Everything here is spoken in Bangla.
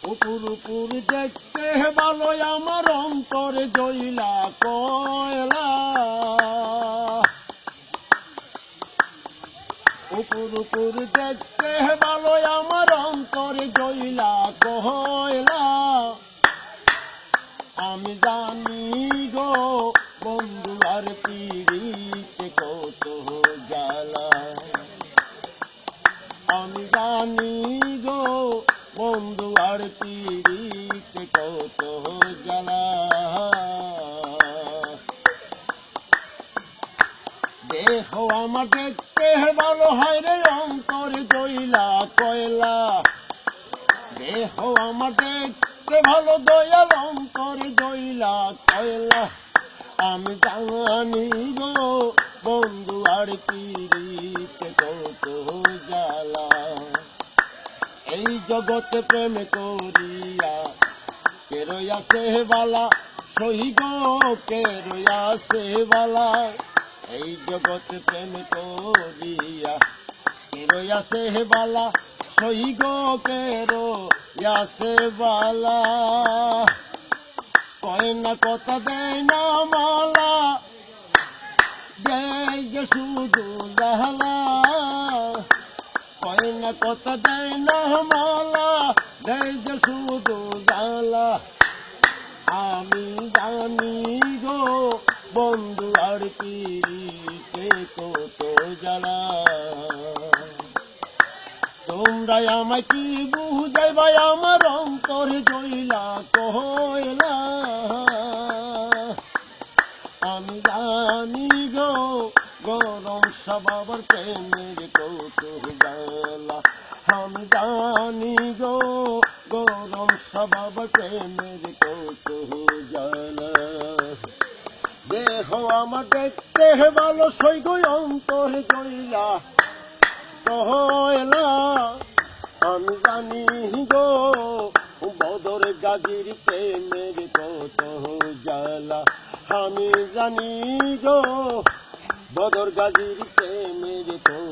উপর উপর দেখতে ভালো আমার অন্তরে জইলা কয়লা, উপর উপর দেখতে ভালো আমার অন্তরে জইলা কয়লা। আমি জানি গো বন্ধু আর পিরিতে কত জ্বালা, আমি জানি গো বন্ধু আর পিরিতে কত জ্বালা। দেহ আমার দেখতে ভালো হয় রে অন্তরে জইলা কয়লা, দেহ আমার দেখতে ভালো দয়াল অন্তরে জইলা কয়লা। আমি জানি গো বন্ধু আর পিরিতে কত জ্বালা। এই জগতে প্রেম করিয়া কে রইয়াছে বালা, সহি গো কে রইয়াছে বালা। এই জগতে প্রেম করিয়া কে রইয়াছে বালা, সহি গো কে রইয়াছে বালা। কয় না কথা দেয় না মালা, দেয় যে শুধু জালা। কয় না কথা দেয় না মালা, দেয় যে শুধু জালা। আমি জানি গো বন্ধু আর পিরিতে কত জ্বালা। তোমরা আমায় কি বুঝাইবা আমার অন্তরে জইলা কয়লা। আমি জানি গো গরম স্বভাবের প্রেমের কত জ্বালা। আমি জানি গো গরম স্বভাবের প্রেমের কত জ্বালা। দেহ আমার দেখতে ভালো সই গো অন্তরে জইলা কয়লা। আমি জানি গো বদর গাজীর প্রেমের কত জ্বালা। আমি জানি গো বদর গাজীর প্রেমের কত